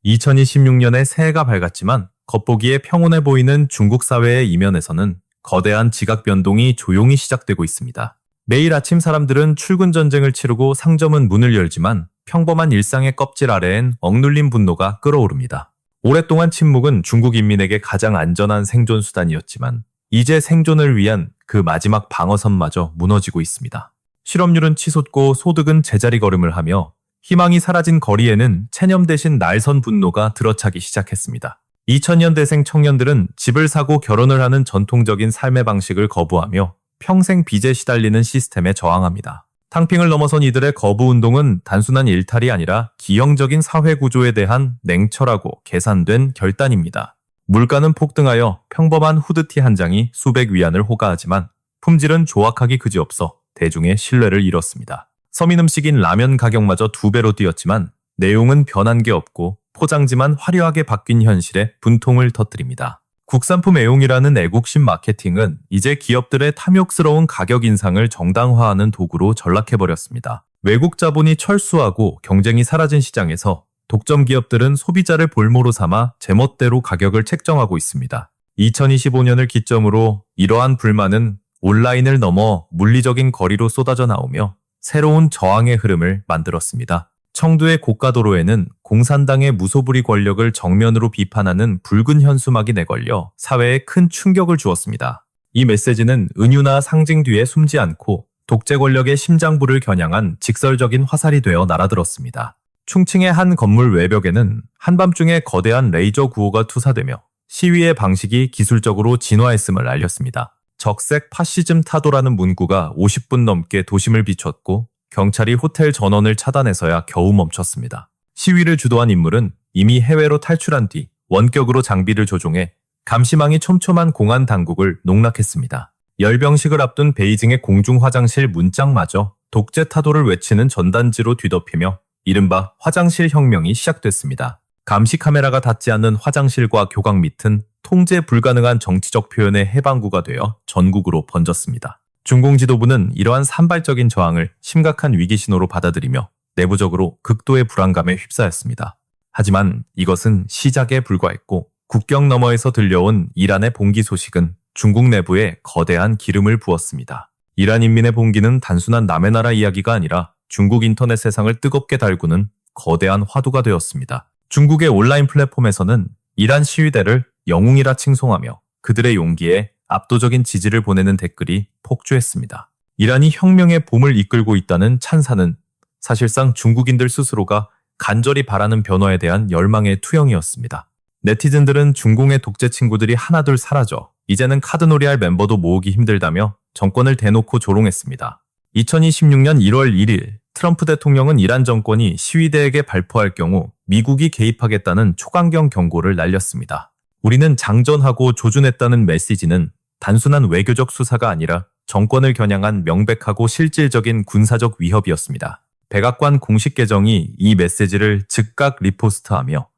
2026년에 새해가 밝았지만 겉보기에 평온해 보이는 중국 사회의 이면에서는 거대한 지각 변동이 조용히 시작되고 있습니다. 매일 아침 사람들은 출근 전쟁을 치르고 상점은 문을 열지만 평범한 일상의 껍질 아래엔 억눌린 분노가 끓어오릅니다. 오랫동안 침묵은 중국 인민에게 가장 안전한 생존 수단이었지만 이제 생존을 위한 그 마지막 방어선마저 무너지고 있습니다. 실업률은 치솟고 소득은 제자리 걸음을 하며 희망이 사라진 거리에는 체념 대신 날선 분노가 들어차기 시작했습니다. 2000년대생 청년들은 집을 사고 결혼을 하는 전통적인 삶의 방식을 거부하며 평생 빚에 시달리는 시스템에 저항합니다. 탕핑을 넘어선 이들의 거부운동은 단순한 일탈이 아니라 기형적인 사회구조에 대한 냉철하고 계산된 결단입니다. 물가는 폭등하여 평범한 후드티 한 장이 수백 위안을 호가하지만 품질은 조악하기 그지없어 대중의 신뢰를 잃었습니다. 서민 음식인 라면 가격마저 2배로 뛰었지만 내용은 변한 게 없고 포장지만 화려하게 바뀐 현실에 분통을 터뜨립니다. 국산품 애용이라는 애국심 마케팅은 이제 기업들의 탐욕스러운 가격 인상을 정당화하는 도구로 전락해버렸습니다. 외국 자본이 철수하고 경쟁이 사라진 시장에서 독점 기업들은 소비자를 볼모로 삼아 제멋대로 가격을 책정하고 있습니다. 2025년을 기점으로 이러한 불만은 온라인을 넘어 물리적인 거리로 쏟아져 나오며 새로운 저항의 흐름을 만들었습니다. 청두의 고가도로에는 공산당의 무소불위 권력을 정면으로 비판하는 붉은 현수막이 내걸려 사회에 큰 충격을 주었습니다. 이 메시지는 은유나 상징 뒤에 숨지 않고 독재 권력의 심장부를 겨냥한 직설적인 화살이 되어 날아들었습니다. 충칭의 한 건물 외벽에는 한밤중에 거대한 레이저 구호가 투사되며 시위의 방식이 기술적으로 진화했음을 알렸습니다. 적색 파시즘 타도라는 문구가 50분 넘게 도심을 비췄고 경찰이 호텔 전원을 차단해서야 겨우 멈췄습니다. 시위를 주도한 인물은 이미 해외로 탈출한 뒤 원격으로 장비를 조종해 감시망이 촘촘한 공안 당국을 농락했습니다. 열병식을 앞둔 베이징의 공중 화장실 문짝마저 독재 타도를 외치는 전단지로 뒤덮이며 이른바 화장실 혁명이 시작됐습니다. 감시 카메라가 닿지 않는 화장실과 교각 밑은 통제 불가능한 정치적 표현의 해방구가 되어 전국으로 번졌습니다. 중공 지도부는 이러한 산발적인 저항을 심각한 위기 신호로 받아들이며 내부적으로 극도의 불안감에 휩싸였습니다. 하지만 이것은 시작에 불과했고 국경 너머에서 들려온 이란의 봉기 소식은 중국 내부에 거대한 기름을 부었습니다. 이란 인민의 봉기는 단순한 남의 나라 이야기가 아니라 중국 인터넷 세상을 뜨겁게 달구는 거대한 화두가 되었습니다. 중국의 온라인 플랫폼에서는 이란 시위대를 영웅이라 칭송하며 그들의 용기에 압도적인 지지를 보내는 댓글이 폭주했습니다. 이란이 혁명의 봄을 이끌고 있다는 찬사는 사실상 중국인들 스스로가 간절히 바라는 변화에 대한 열망의 투영이었습니다. 네티즌들은 중공의 독재 친구들이 하나둘 사라져 이제는 카드놀이할 멤버도 모으기 힘들다며 정권을 대놓고 조롱했습니다. 2026년 1월 1일 트럼프 대통령은 이란 정권이 시위대에게 발포할 경우 미국이 개입하겠다는 초강경 경고를 날렸습니다. 우리는 장전하고 조준했다는 메시지는 단순한 외교적 수사가 아니라 정권을 겨냥한 명백하고 실질적인 군사적 위협이었습니다. 백악관 공식 계정이 이 메시지를 즉각 리포스트하며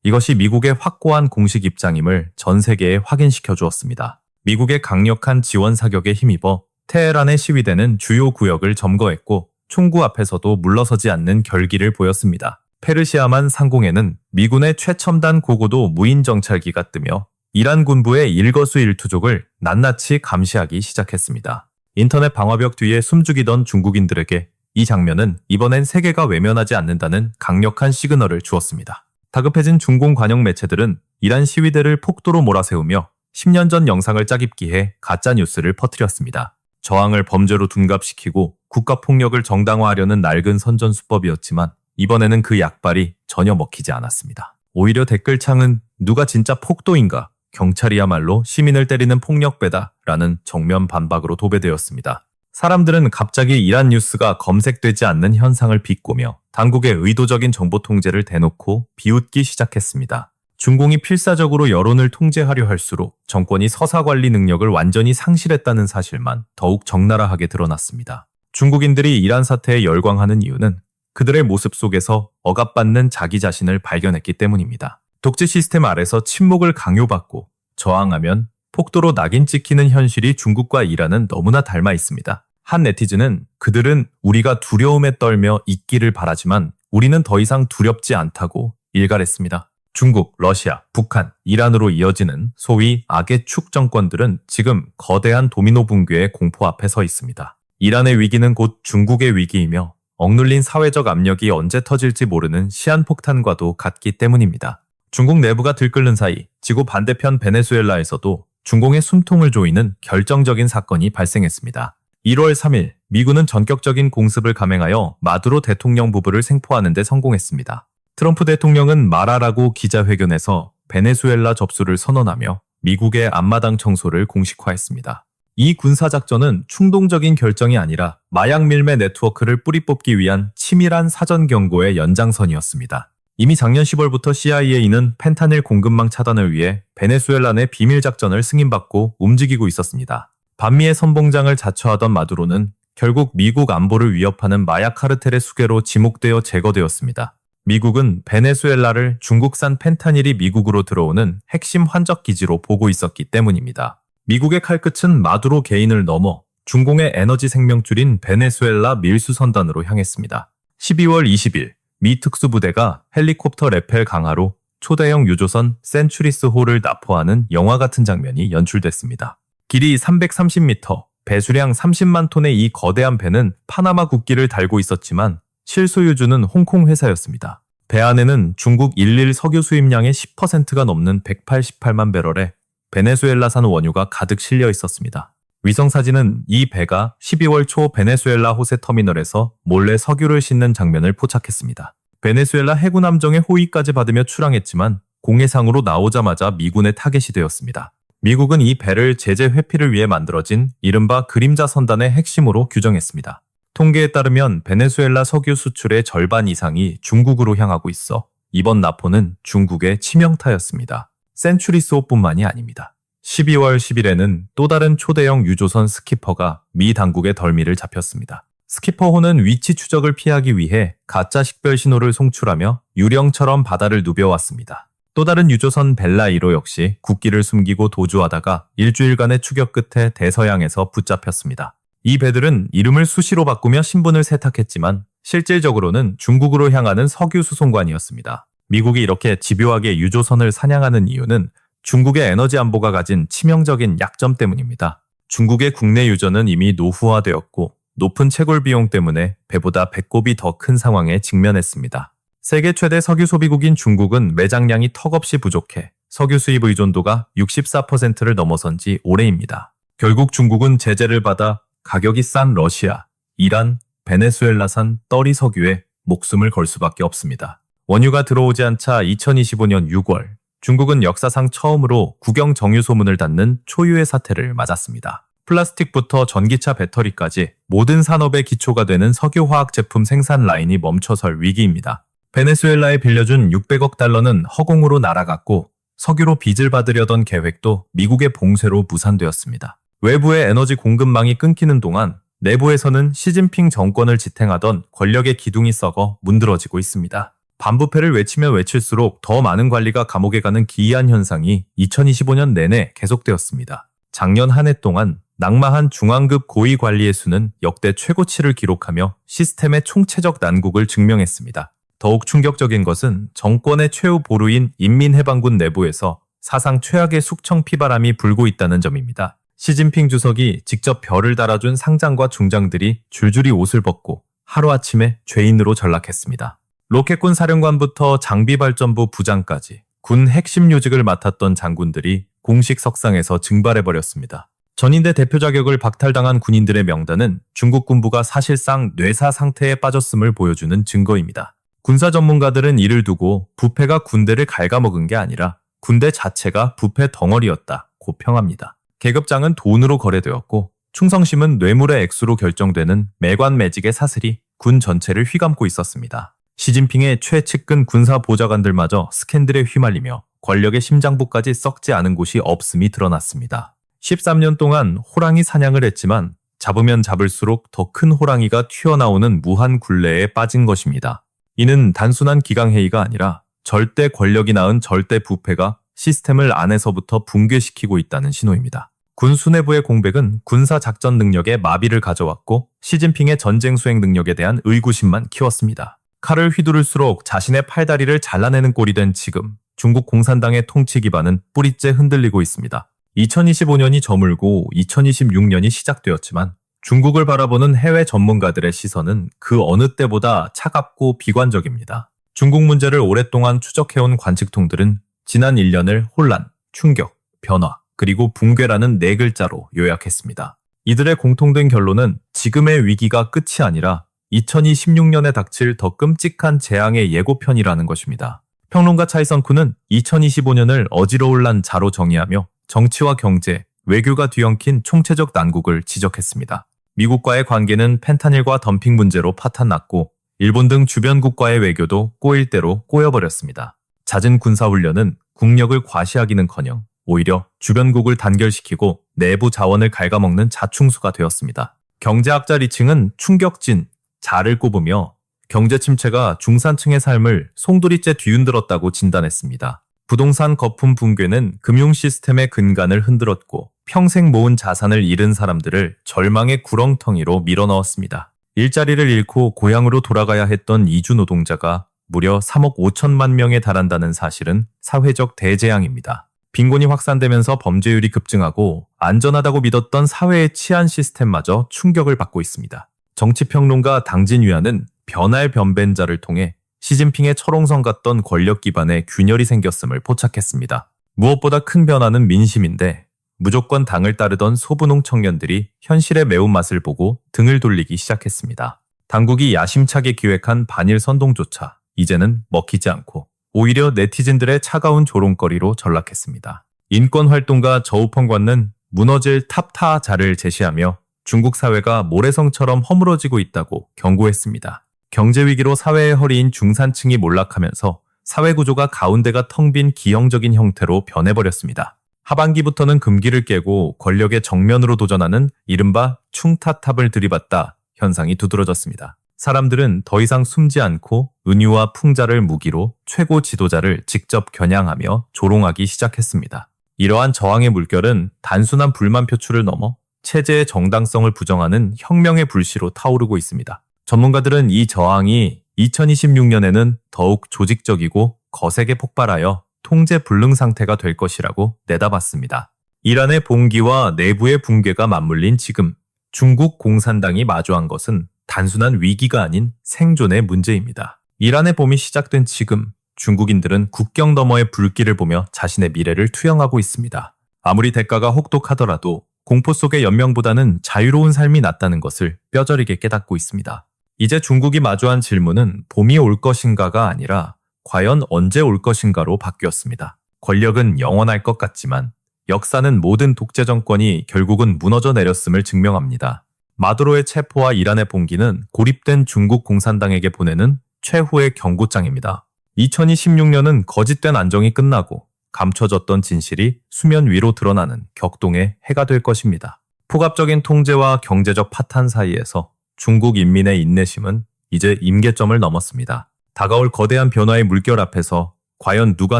이것이 미국의 확고한 공식 입장임을 전 세계에 확인시켜 주었습니다. 미국의 강력한 지원 사격에 힘입어 테헤란의 시위대는 주요 구역을 점거했고 총구 앞에서도 물러서지 않는 결기를 보였습니다. 페르시아만 상공에는 미군의 최첨단 고고도 무인 정찰기가 뜨며 이란 군부의 일거수일투족을 낱낱이 감시하기 시작했습니다. 인터넷 방화벽 뒤에 숨죽이던 중국인들에게 이 장면은 이번엔 세계가 외면하지 않는다는 강력한 시그널을 주었습니다. 다급해진 중공 관영 매체들은 이란 시위대를 폭도로 몰아세우며 10년 전 영상을 짜깁기해 가짜뉴스를 퍼뜨렸습니다. 저항을 범죄로 둔갑시키고 국가폭력을 정당화하려는 낡은 선전수법이었지만 이번에는 그 약발이 전혀 먹히지 않았습니다. 오히려 댓글창은 누가 진짜 폭도인가? 경찰이야말로 시민을 때리는 폭력배다 라는 정면 반박으로 도배되었습니다. 사람들은 갑자기 이란 뉴스가 검색되지 않는 현상을 비꼬며 당국의 의도적인 정보 통제를 대놓고 비웃기 시작했습니다. 중공이 필사적으로 여론을 통제하려 할수록 정권이 서사 관리 능력을 완전히 상실했다는 사실만 더욱 적나라하게 드러났습니다. 중국인들이 이란 사태에 열광하는 이유는 그들의 모습 속에서 억압받는 자기 자신을 발견했기 때문입니다. 독재 시스템 아래서 침묵을 강요받고 저항하면 폭도로 낙인 찍히는 현실이 중국과 이란은 너무나 닮아 있습니다. 한 네티즌은 그들은 우리가 두려움에 떨며 있기를 바라지만 우리는 더 이상 두렵지 않다고 일갈했습니다. 중국, 러시아, 북한, 이란으로 이어지는 소위 악의 축 정권들은 지금 거대한 도미노 붕괴의 공포 앞에 서 있습니다. 이란의 위기는 곧 중국의 위기이며 억눌린 사회적 압력이 언제 터질지 모르는 시한폭탄과도 같기 때문입니다. 중국 내부가 들끓는 사이 지구 반대편 베네수엘라에서도 중공의 숨통을 조이는 결정적인 사건이 발생했습니다. 1월 3일 미군은 전격적인 공습을 감행하여 마두로 대통령 부부를 생포하는 데 성공했습니다. 트럼프 대통령은 말하라고 기자회견에서 베네수엘라 접수를 선언하며 미국의 앞마당 청소를 공식화했습니다. 이 군사작전은 충동적인 결정이 아니라 마약 밀매 네트워크를 뿌리 뽑기 위한 치밀한 사전 경고의 연장선이었습니다. 이미 작년 10월부터 CIA는 펜타닐 공급망 차단을 위해 베네수엘라 내 비밀작전을 승인받고 움직이고 있었습니다. 반미의 선봉장을 자처하던 마두로는 결국 미국 안보를 위협하는 마약 카르텔의 수괴로 지목되어 제거되었습니다. 미국은 베네수엘라를 중국산 펜타닐이 미국으로 들어오는 핵심 환적 기지로 보고 있었기 때문입니다. 미국의 칼끝은 마두로 개인을 넘어 중공의 에너지 생명줄인 베네수엘라 밀수선단으로 향했습니다. 12월 20일 미 특수부대가 헬리콥터 레펠 강하로 초대형 유조선 센츄리스호를 납포하는 영화 같은 장면이 연출됐습니다. 길이 330m, 배수량 30만 톤의 이 거대한 배는 파나마 국기를 달고 있었지만 실소유주는 홍콩 회사였습니다. 배 안에는 중국 11 석유 수입량의 10%가 넘는 188만 배럴의 베네수엘라산 원유가 가득 실려 있었습니다. 위성사진은 이 배가 12월 초 베네수엘라 호세 터미널에서 몰래 석유를 싣는 장면을 포착했습니다. 베네수엘라 해군 함정의 호위까지 받으며 출항했지만 공해상으로 나오자마자 미군의 타겟이 되었습니다. 미국은 이 배를 제재 회피를 위해 만들어진 이른바 그림자 선단의 핵심으로 규정했습니다. 통계에 따르면 베네수엘라 석유 수출의 절반 이상이 중국으로 향하고 있어 이번 납포는 중국의 치명타였습니다. 센츄리스호뿐만이 아닙니다. 12월 10일에는 또 다른 초대형 유조선 스키퍼가 미 당국의 덜미를 잡혔습니다. 스키퍼호는 위치 추적을 피하기 위해 가짜 식별 신호를 송출하며 유령처럼 바다를 누벼왔습니다. 또 다른 유조선 벨라 1호 역시 국기를 숨기고 도주하다가 일주일간의 추격 끝에 대서양에서 붙잡혔습니다. 이 배들은 이름을 수시로 바꾸며 신분을 세탁했지만 실질적으로는 중국으로 향하는 석유 수송관이었습니다. 미국이 이렇게 집요하게 유조선을 사냥하는 이유는 중국의 에너지 안보가 가진 치명적인 약점 때문입니다. 중국의 국내 유전은 이미 노후화되었고 높은 채굴 비용 때문에 배보다 배꼽이 더 큰 상황에 직면했습니다. 세계 최대 석유 소비국인 중국은 매장량이 턱없이 부족해 석유 수입 의존도가 64%를 넘어선 지 오래입니다. 결국 중국은 제재를 받아 가격이 싼 러시아, 이란, 베네수엘라산 떨이 석유에 목숨을 걸 수밖에 없습니다. 원유가 들어오지 않자 2025년 6월 중국은 역사상 처음으로 국영 정유 소문을 닫는 초유의 사태를 맞았습니다. 플라스틱부터 전기차 배터리까지 모든 산업의 기초가 되는 석유화학 제품 생산 라인이 멈춰설 위기입니다. 베네수엘라에 빌려준 600억 달러는 허공으로 날아갔고 석유로 빚을 받으려던 계획도 미국의 봉쇄로 무산되었습니다. 외부의 에너지 공급망이 끊기는 동안 내부에서는 시진핑 정권을 지탱하던 권력의 기둥이 썩어 문드러지고 있습니다. 반부패를 외치면 외칠수록 더 많은 관리가 감옥에 가는 기이한 현상이 2025년 내내 계속되었습니다. 작년 한 해 동안 낙마한 중앙급 고위 관리의 수는 역대 최고치를 기록하며 시스템의 총체적 난국을 증명했습니다. 더욱 충격적인 것은 정권의 최후 보루인 인민해방군 내부에서 사상 최악의 숙청 피바람이 불고 있다는 점입니다. 시진핑 주석이 직접 별을 달아준 상장과 중장들이 줄줄이 옷을 벗고 하루아침에 죄인으로 전락했습니다. 로켓군 사령관부터 장비발전부 부장까지 군 핵심 요직을 맡았던 장군들이 공식 석상에서 증발해버렸습니다. 전인대 대표 자격을 박탈당한 군인들의 명단은 중국 군부가 사실상 뇌사 상태에 빠졌음을 보여주는 증거입니다. 군사 전문가들은 이를 두고 부패가 군대를 갉아먹은 게 아니라 군대 자체가 부패 덩어리였다고 평합니다. 계급장은 돈으로 거래되었고 충성심은 뇌물의 액수로 결정되는 매관매직의 사슬이 군 전체를 휘감고 있었습니다. 시진핑의 최측근 군사 보좌관들마저 스캔들에 휘말리며 권력의 심장부까지 썩지 않은 곳이 없음이 드러났습니다. 13년 동안 호랑이 사냥을 했지만 잡으면 잡을수록 더 큰 호랑이가 튀어나오는 무한 굴레에 빠진 것입니다. 이는 단순한 기강회의가 아니라 절대 권력이 낳은 절대 부패가 시스템을 안에서부터 붕괴시키고 있다는 신호입니다. 군 수뇌부의 공백은 군사 작전 능력에 마비를 가져왔고 시진핑의 전쟁 수행 능력에 대한 의구심만 키웠습니다. 칼을 휘두를수록 자신의 팔다리를 잘라내는 꼴이 된 지금 중국 공산당의 통치 기반은 뿌리째 흔들리고 있습니다. 2025년이 저물고 2026년이 시작되었지만 중국을 바라보는 해외 전문가들의 시선은 그 어느 때보다 차갑고 비관적입니다. 중국 문제를 오랫동안 추적해온 관측통들은 지난 1년을 혼란, 충격, 변화, 그리고 붕괴라는 네 글자로 요약했습니다. 이들의 공통된 결론은 지금의 위기가 끝이 아니라 2026년에 닥칠 더 끔찍한 재앙의 예고편이라는 것입니다. 평론가 차이선쿠는 2025년을 어지러울란 자로 정의하며 정치와 경제, 외교가 뒤엉킨 총체적 난국을 지적했습니다. 미국과의 관계는 펜타닐과 덤핑 문제로 파탄났고 일본 등 주변 국가의 외교도 꼬일 대로 꼬여버렸습니다. 잦은 군사훈련은 국력을 과시하기는커녕 오히려 주변국을 단결시키고 내부 자원을 갉아먹는 자충수가 되었습니다. 경제학자 리칭은 충격진, 자를 꼽으며 경제 침체가 중산층의 삶을 송두리째 뒤흔들었다고 진단했습니다. 부동산 거품 붕괴는 금융 시스템의 근간을 흔들었고 평생 모은 자산을 잃은 사람들을 절망의 구렁텅이로 밀어넣었습니다. 일자리를 잃고 고향으로 돌아가야 했던 이주 노동자가 무려 3억 5천만 명에 달한다는 사실은 사회적 대재앙입니다. 빈곤이 확산되면서 범죄율이 급증하고 안전하다고 믿었던 사회의 치안 시스템마저 충격을 받고 있습니다. 정치평론가 당진위안은 변할 변변자를 통해 시진핑의 철옹성 같던 권력 기반에 균열이 생겼음을 포착했습니다. 무엇보다 큰 변화는 민심인데 무조건 당을 따르던 소분홍 청년들이 현실의 매운맛을 보고 등을 돌리기 시작했습니다. 당국이 야심차게 기획한 반일 선동조차 이제는 먹히지 않고 오히려 네티즌들의 차가운 조롱거리로 전락했습니다. 인권활동가 저우펑관은 무너질 탑타자를 제시하며 중국 사회가 모래성처럼 허물어지고 있다고 경고했습니다. 경제위기로 사회의 허리인 중산층이 몰락하면서 사회구조가 가운데가 텅 빈 기형적인 형태로 변해버렸습니다. 하반기부터는 금기를 깨고 권력의 정면으로 도전하는 이른바 충타탑을 들이받다 현상이 두드러졌습니다. 사람들은 더 이상 숨지 않고 은유와 풍자를 무기로 최고 지도자를 직접 겨냥하며 조롱하기 시작했습니다. 이러한 저항의 물결은 단순한 불만 표출을 넘어 체제의 정당성을 부정하는 혁명의 불씨로 타오르고 있습니다. 전문가들은 이 저항이 2026년에는 더욱 조직적이고 거세게 폭발하여 통제 불능 상태가 될 것이라고 내다봤습니다. 이란의 봉기와 내부의 붕괴가 맞물린 지금 중국 공산당이 마주한 것은 단순한 위기가 아닌 생존의 문제입니다. 이란의 봄이 시작된 지금 중국인들은 국경 너머의 불길을 보며 자신의 미래를 투영하고 있습니다. 아무리 대가가 혹독하더라도 공포 속의 연명보다는 자유로운 삶이 낫다는 것을 뼈저리게 깨닫고 있습니다. 이제 중국이 마주한 질문은 봄이 올 것인가가 아니라 과연 언제 올 것인가로 바뀌었습니다. 권력은 영원할 것 같지만 역사는 모든 독재 정권이 결국은 무너져 내렸음을 증명합니다. 마두로의 체포와 이란의 봉기는 고립된 중국 공산당에게 보내는 최후의 경고장입니다. 2026년은 거짓된 안정이 끝나고 감춰졌던 진실이 수면 위로 드러나는 격동의 해가 될 것입니다. 폭압적인 통제와 경제적 파탄 사이에서 중국 인민의 인내심은 이제 임계점을 넘었습니다. 다가올 거대한 변화의 물결 앞에서 과연 누가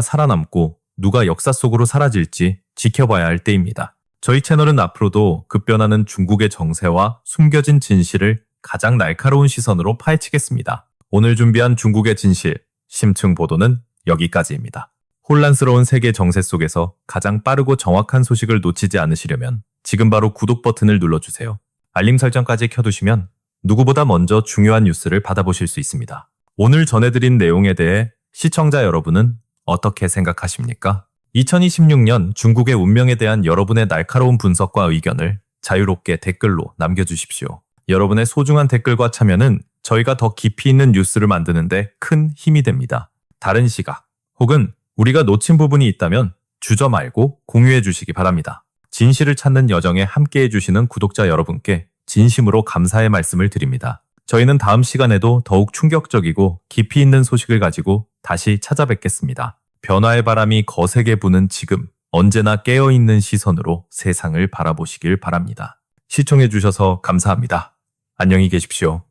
살아남고 누가 역사 속으로 사라질지 지켜봐야 할 때입니다. 저희 채널은 앞으로도 급변하는 중국의 정세와 숨겨진 진실을 가장 날카로운 시선으로 파헤치겠습니다. 오늘 준비한 중국의 진실, 심층 보도는 여기까지입니다. 혼란스러운 세계 정세 속에서 가장 빠르고 정확한 소식을 놓치지 않으시려면 지금 바로 구독 버튼을 눌러주세요. 알림 설정까지 켜두시면 누구보다 먼저 중요한 뉴스를 받아보실 수 있습니다. 오늘 전해드린 내용에 대해 시청자 여러분은 어떻게 생각하십니까? 2026년 중국의 운명에 대한 여러분의 날카로운 분석과 의견을 자유롭게 댓글로 남겨주십시오. 여러분의 소중한 댓글과 참여는 저희가 더 깊이 있는 뉴스를 만드는데 큰 힘이 됩니다. 다른 시각 혹은 우리가 놓친 부분이 있다면 주저 말고 공유해 주시기 바랍니다. 진실을 찾는 여정에 함께해 주시는 구독자 여러분께 진심으로 감사의 말씀을 드립니다. 저희는 다음 시간에도 더욱 충격적이고 깊이 있는 소식을 가지고 다시 찾아뵙겠습니다. 변화의 바람이 거세게 부는 지금 언제나 깨어있는 시선으로 세상을 바라보시길 바랍니다. 시청해주셔서 감사합니다. 안녕히 계십시오.